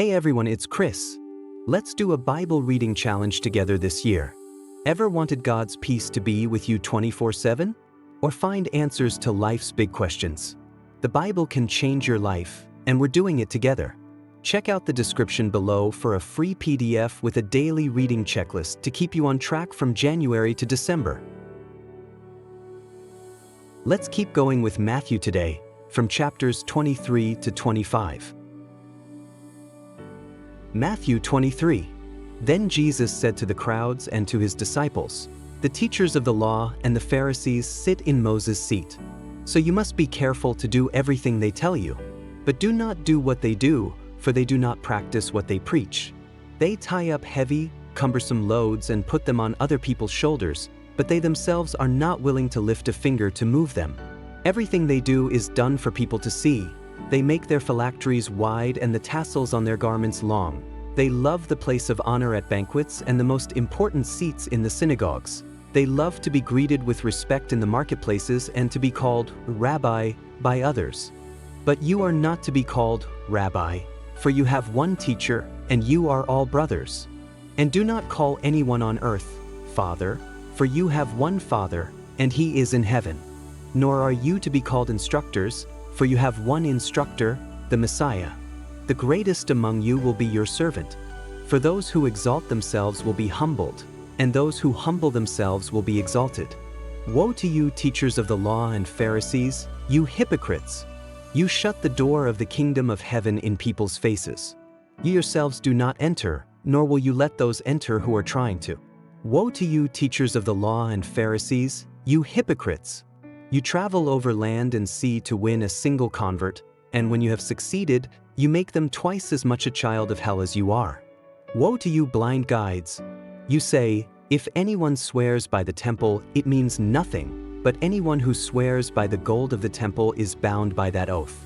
Hey everyone, it's Chris. Let's do a Bible reading challenge together this year. Ever wanted God's peace to be with you 24/7? Or find answers to life's big questions? The Bible can change your life, and we're doing it together. Check out the description below for a free PDF with a daily reading checklist to keep you on track from January to December. Let's keep going with Matthew today, from chapters 23 to 25. Matthew 23. Then Jesus said to the crowds and to his disciples, "The teachers of the law and the Pharisees sit in Moses' seat. So you must be careful to do everything they tell you. But do not do what they do, for they do not practice what they preach. They tie up heavy, cumbersome loads and put them on other people's shoulders, but they themselves are not willing to lift a finger to move them. Everything they do is done for people to see. They make their phylacteries wide and the tassels on their garments long. They love the place of honor at banquets and the most important seats in the synagogues. They love to be greeted with respect in the marketplaces and to be called Rabbi by others. But you are not to be called Rabbi, for you have one teacher, and you are all brothers. And do not call anyone on earth Father, for you have one Father, and he is in heaven. Nor are you to be called instructors, for you have one instructor, the Messiah. The greatest among you will be your servant. For those who exalt themselves will be humbled, and those who humble themselves will be exalted. Woe to you, teachers of the law and Pharisees, you hypocrites! You shut the door of the kingdom of heaven in people's faces. You yourselves do not enter, nor will you let those enter who are trying to. Woe to you, teachers of the law and Pharisees, you hypocrites! You travel over land and sea to win a single convert, and when you have succeeded, you make them twice as much a child of hell as you are. Woe to you, blind guides! You say, if anyone swears by the temple, it means nothing, but anyone who swears by the gold of the temple is bound by that oath.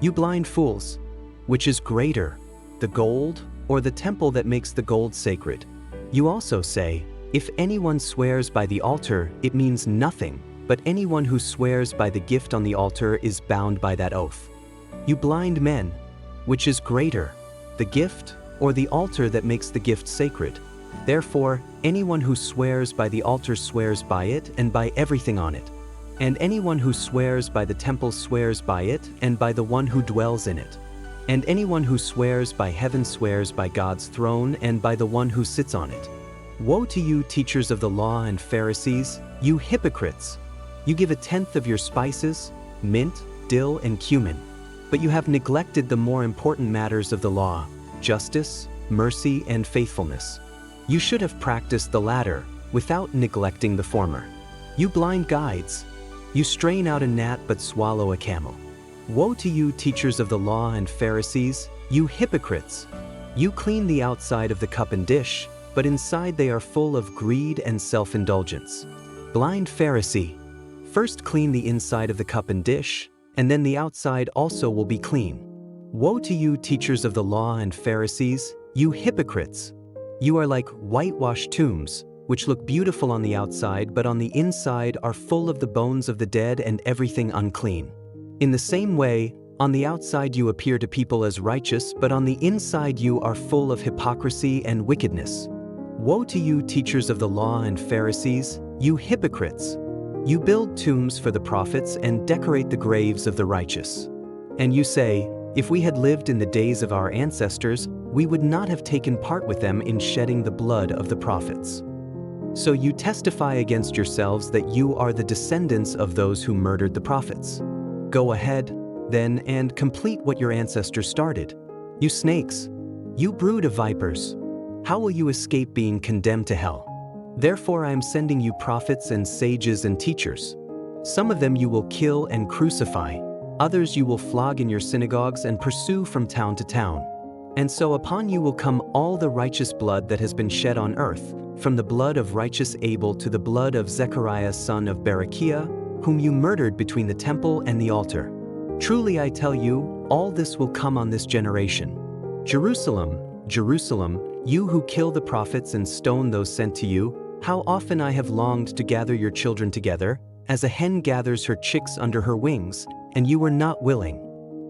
You blind fools! Which is greater, the gold or the temple that makes the gold sacred? You also say, if anyone swears by the altar, it means nothing, but anyone who swears by the gift on the altar is bound by that oath. You blind men! Which is greater, the gift or the altar that makes the gift sacred? Therefore, anyone who swears by the altar swears by it and by everything on it. And anyone who swears by the temple swears by it and by the one who dwells in it. And anyone who swears by heaven swears by God's throne and by the one who sits on it. Woe to you, teachers of the law and Pharisees, you hypocrites! You give a tenth of your spices, mint, dill, and cumin, but you have neglected the more important matters of the law, justice, mercy, and faithfulness. You should have practiced the latter, without neglecting the former. You blind guides! You strain out a gnat but swallow a camel. Woe to you, teachers of the law and Pharisees, you hypocrites! You clean the outside of the cup and dish, but inside they are full of greed and self-indulgence. Blind Pharisee! First clean the inside of the cup and dish, and then the outside also will be clean. Woe to you, teachers of the law and Pharisees, you hypocrites! You are like whitewashed tombs, which look beautiful on the outside, but on the inside are full of the bones of the dead and everything unclean. In the same way, on the outside you appear to people as righteous, but on the inside you are full of hypocrisy and wickedness. Woe to you, teachers of the law and Pharisees, you hypocrites! You build tombs for the prophets and decorate the graves of the righteous. And you say, if we had lived in the days of our ancestors, we would not have taken part with them in shedding the blood of the prophets. So you testify against yourselves that you are the descendants of those who murdered the prophets. Go ahead, then, and complete what your ancestors started. You snakes! You brood of vipers! How will you escape being condemned to hell? Therefore I am sending you prophets and sages and teachers. Some of them you will kill and crucify, others you will flog in your synagogues and pursue from town to town. And so upon you will come all the righteous blood that has been shed on earth, from the blood of righteous Abel to the blood of Zechariah son of Berechiah, whom you murdered between the temple and the altar. Truly I tell you, all this will come on this generation. Jerusalem, Jerusalem, you who kill the prophets and stone those sent to you, how often I have longed to gather your children together, as a hen gathers her chicks under her wings, and you were not willing.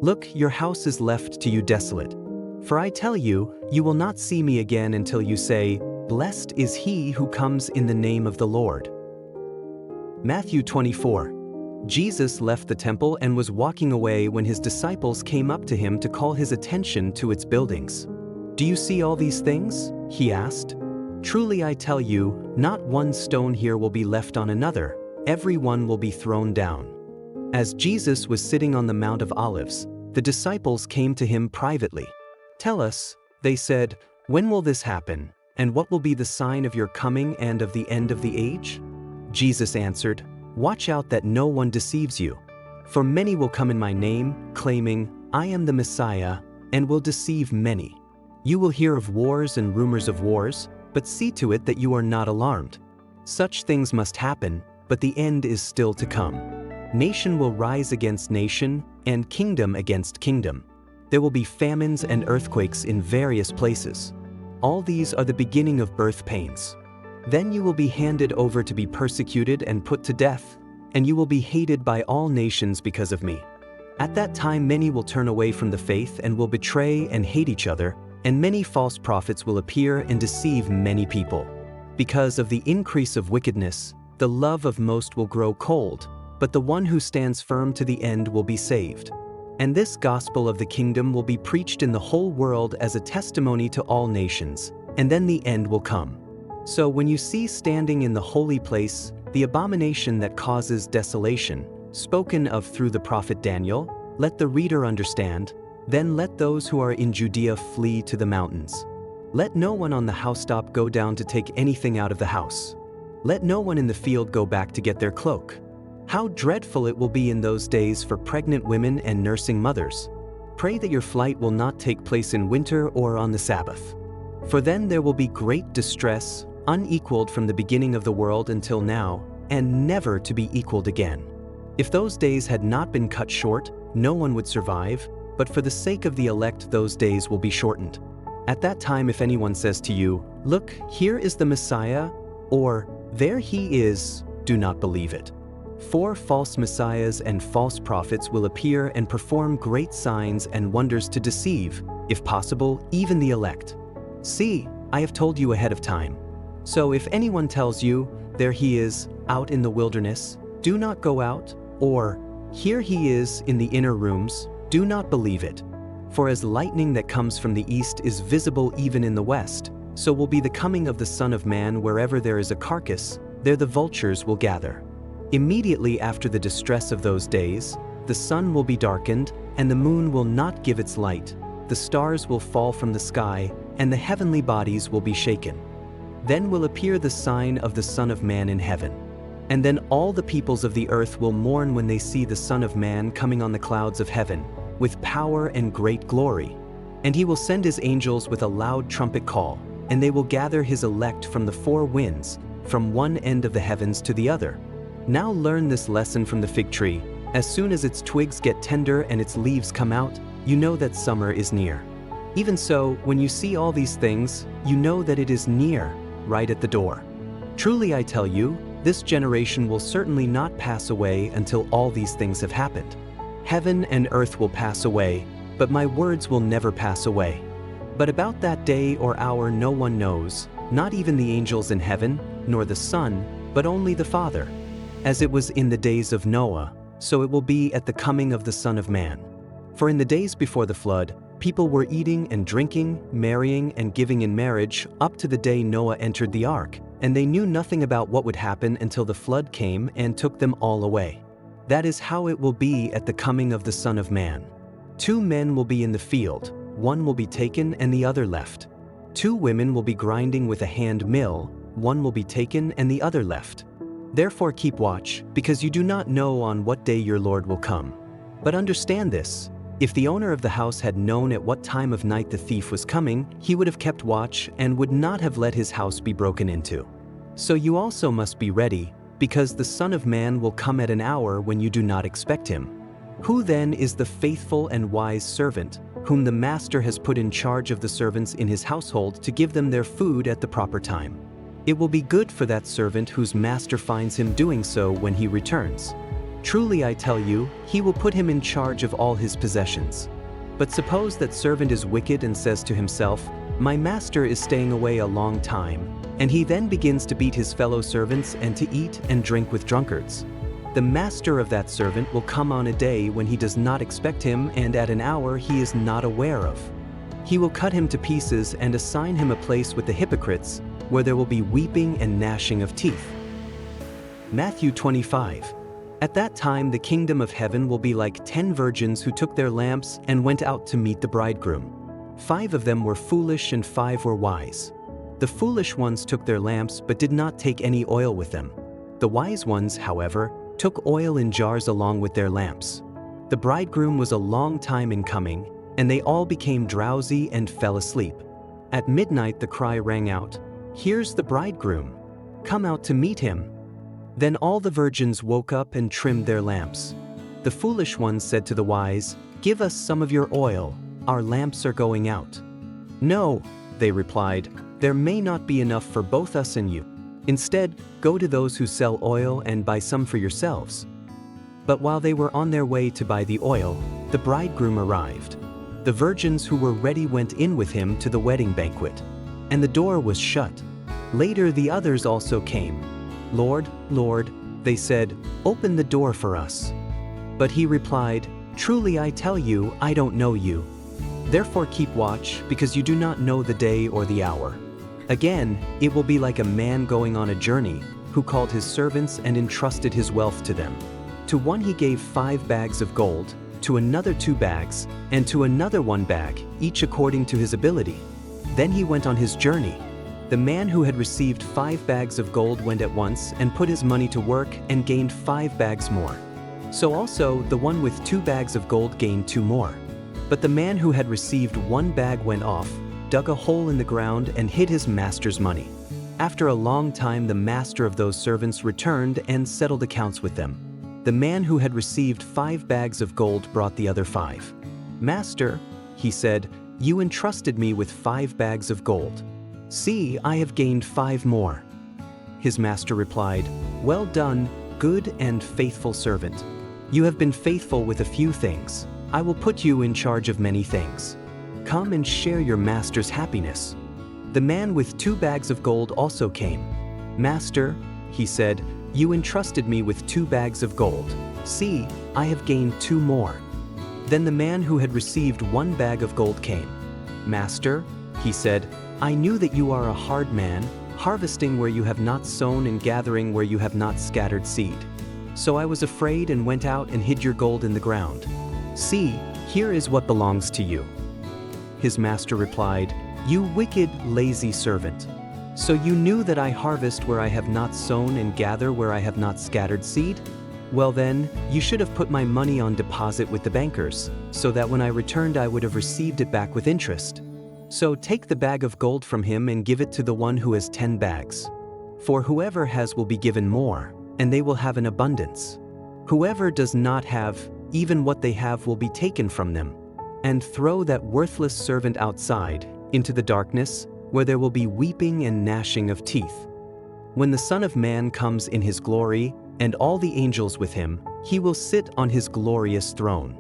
Look, your house is left to you desolate. For I tell you, you will not see me again until you say, 'Blessed is he who comes in the name of the Lord.'" Matthew 24. Jesus left the temple and was walking away when his disciples came up to him to call his attention to its buildings. "Do you see all these things?" he asked. "Truly I tell you, not one stone here will be left on another, every one will be thrown down." As Jesus was sitting on the Mount of Olives, the disciples came to him privately. "Tell us," they said, "when will this happen, and what will be the sign of your coming and of the end of the age?" Jesus answered, "Watch out that no one deceives you. For many will come in my name, claiming, 'I am the Messiah,' and will deceive many. You will hear of wars and rumors of wars, but see to it that you are not alarmed. Such things must happen, but the end is still to come. Nation will rise against nation, and kingdom against kingdom. There will be famines and earthquakes in various places. All these are the beginning of birth pains. Then you will be handed over to be persecuted and put to death, and you will be hated by all nations because of me. At that time many will turn away from the faith and will betray and hate each other, and many false prophets will appear and deceive many people. Because of the increase of wickedness, the love of most will grow cold, but the one who stands firm to the end will be saved. And this gospel of the kingdom will be preached in the whole world as a testimony to all nations, and then the end will come. So when you see standing in the holy place the abomination that causes desolation, spoken of through the prophet Daniel, let the reader understand. Then let those who are in Judea flee to the mountains. Let no one on the housetop go down to take anything out of the house. Let no one in the field go back to get their cloak. How dreadful it will be in those days for pregnant women and nursing mothers. Pray that your flight will not take place in winter or on the Sabbath. For then there will be great distress, unequaled from the beginning of the world until now, and never to be equaled again. If those days had not been cut short, no one would survive, but for the sake of the elect those days will be shortened. At that time if anyone says to you, 'Look, here is the Messiah,' or 'There he is,' do not believe it. For false messiahs and false prophets will appear and perform great signs and wonders to deceive, if possible, even the elect. See, I have told you ahead of time. So if anyone tells you, 'There he is, out in the wilderness,' do not go out, or 'Here he is in the inner rooms,' do not believe it. For as lightning that comes from the east is visible even in the west, so will be the coming of the Son of Man. Wherever there is a carcass, there the vultures will gather. Immediately after the distress of those days, the sun will be darkened, and the moon will not give its light, the stars will fall from the sky, and the heavenly bodies will be shaken. Then will appear the sign of the Son of Man in heaven. And then all the peoples of the earth will mourn when they see the Son of Man coming on the clouds of heaven, with power and great glory. And he will send his angels with a loud trumpet call, and they will gather his elect from the four winds, from one end of the heavens to the other. Now learn this lesson from the fig tree. As soon as its twigs get tender and its leaves come out, you know that summer is near. Even so, when you see all these things, you know that it is near, right at the door. Truly I tell you, this generation will certainly not pass away until all these things have happened. Heaven and earth will pass away, but my words will never pass away. But about that day or hour no one knows, not even the angels in heaven, nor the Son, but only the Father. As it was in the days of Noah, so it will be at the coming of the Son of Man. For in the days before the flood, people were eating and drinking, marrying and giving in marriage, up to the day Noah entered the ark, and they knew nothing about what would happen until the flood came and took them all away. That is how it will be at the coming of the Son of Man. 2 men will be in the field, one will be taken and the other left. 2 women will be grinding with a hand mill, one will be taken and the other left. Therefore keep watch, because you do not know on what day your Lord will come. But understand this, if the owner of the house had known at what time of night the thief was coming, he would have kept watch and would not have let his house be broken into. So you also must be ready, because the Son of Man will come at an hour when you do not expect him. Who then is the faithful and wise servant, whom the master has put in charge of the servants in his household to give them their food at the proper time? It will be good for that servant whose master finds him doing so when he returns. Truly I tell you, he will put him in charge of all his possessions. But suppose that servant is wicked and says to himself, "My master is staying away a long time," and he then begins to beat his fellow servants and to eat and drink with drunkards. The master of that servant will come on a day when he does not expect him and at an hour he is not aware of. He will cut him to pieces and assign him a place with the hypocrites, where there will be weeping and gnashing of teeth. Matthew 25. At that time the kingdom of heaven will be like 10 virgins who took their lamps and went out to meet the bridegroom. 5 of them were foolish and 5 were wise. The foolish ones took their lamps but did not take any oil with them. The wise ones, however, took oil in jars along with their lamps. The bridegroom was a long time in coming, and they all became drowsy and fell asleep. At midnight the cry rang out, "Here's the bridegroom! Come out to meet him!" Then all the virgins woke up and trimmed their lamps. The foolish ones said to the wise, "Give us some of your oil, our lamps are going out." "No," they replied, "there may not be enough for both us and you. Instead, go to those who sell oil and buy some for yourselves." But while they were on their way to buy the oil, the bridegroom arrived. The virgins who were ready went in with him to the wedding banquet, and the door was shut. Later the others also came. "Lord, Lord," they said, "open the door for us." But he replied, "Truly I tell you, I don't know you. Therefore keep watch, because you do not know the day or the hour." Again, it will be like a man going on a journey, who called his servants and entrusted his wealth to them. To one he gave 5 bags of gold, to another 2 bags, and to another 1 bag, each according to his ability. Then he went on his journey. The man who had received 5 bags of gold went at once and put his money to work and gained 5 bags more. So also the one with 2 bags of gold gained 2 more. But the man who had received 1 bag went off, dug a hole in the ground and hid his master's money. After a long time the master of those servants returned and settled accounts with them. The man who had received 5 bags of gold brought the other 5. "Master," he said, "you entrusted me with 5 bags of gold. See, I have gained 5 more." His master replied, "Well done, good and faithful servant. You have been faithful with a few things. I will put you in charge of many things. Come and share your master's happiness." The man with 2 bags of gold also came. "Master," he said, "you entrusted me with 2 bags of gold. See, I have gained 2 more." Then the man who had received 1 bag of gold came. "Master," he said, "I knew that you are a hard man, harvesting where you have not sown and gathering where you have not scattered seed. So I was afraid and went out and hid your gold in the ground. See, here is what belongs to you." His master replied, "You wicked, lazy servant. So you knew that I harvest where I have not sown and gather where I have not scattered seed? Well then, you should have put my money on deposit with the bankers, so that when I returned I would have received it back with interest. So take the bag of gold from him and give it to the one who has 10 bags. For whoever has will be given more, and they will have an abundance. Whoever does not have, even what they have will be taken from them. And throw that worthless servant outside, into the darkness, where there will be weeping and gnashing of teeth. When the Son of Man comes in his glory, and all the angels with him, he will sit on his glorious throne.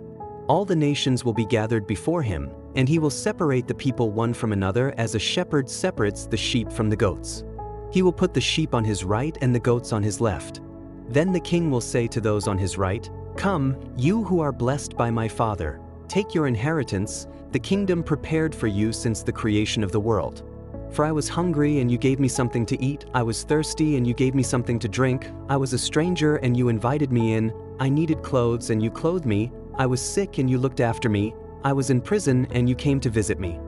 All the nations will be gathered before him, and he will separate the people one from another as a shepherd separates the sheep from the goats. He will put the sheep on his right and the goats on his left. Then the king will say to those on his right, "Come, you who are blessed by my Father, take your inheritance, the kingdom prepared for you since the creation of the world. For I was hungry and you gave me something to eat, I was thirsty and you gave me something to drink, I was a stranger and you invited me in, I needed clothes and you clothed me, I was sick and you looked after me, I was in prison and you came to visit me."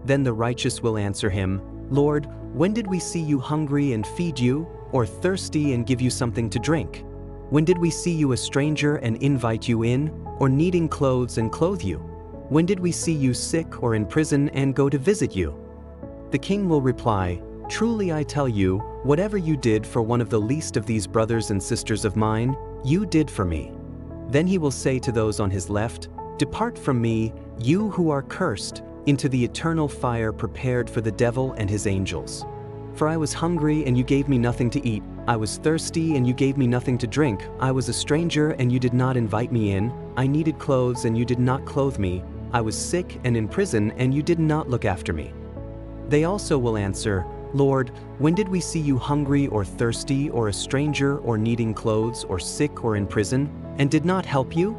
Then the righteous will answer him, "Lord, when did we see you hungry and feed you, or thirsty and give you something to drink? When did we see you a stranger and invite you in, or needing clothes and clothe you? When did we see you sick or in prison and go to visit you?" The king will reply, "Truly I tell you, whatever you did for one of the least of these brothers and sisters of mine, you did for me." Then he will say to those on his left, "Depart from me, you who are cursed, into the eternal fire prepared for the devil and his angels. For I was hungry and you gave me nothing to eat, I was thirsty and you gave me nothing to drink, I was a stranger and you did not invite me in, I needed clothes and you did not clothe me, I was sick and in prison, and you did not look after me." They also will answer, "Lord, when did we see you hungry or thirsty or a stranger or needing clothes or sick or in prison, and did not help you?"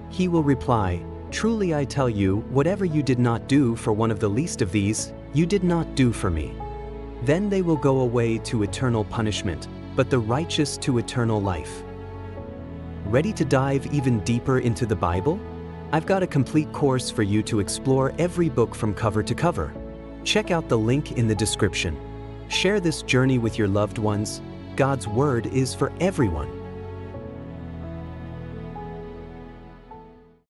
He will reply, "Truly I tell you, whatever you did not do for one of the least of these, you did not do for me." Then they will go away to eternal punishment, but the righteous to eternal life. Ready to dive even deeper into the Bible? I've got a complete course for you to explore every book from cover to cover. Check out the link in the description. Share this journey with your loved ones. God's Word is for everyone.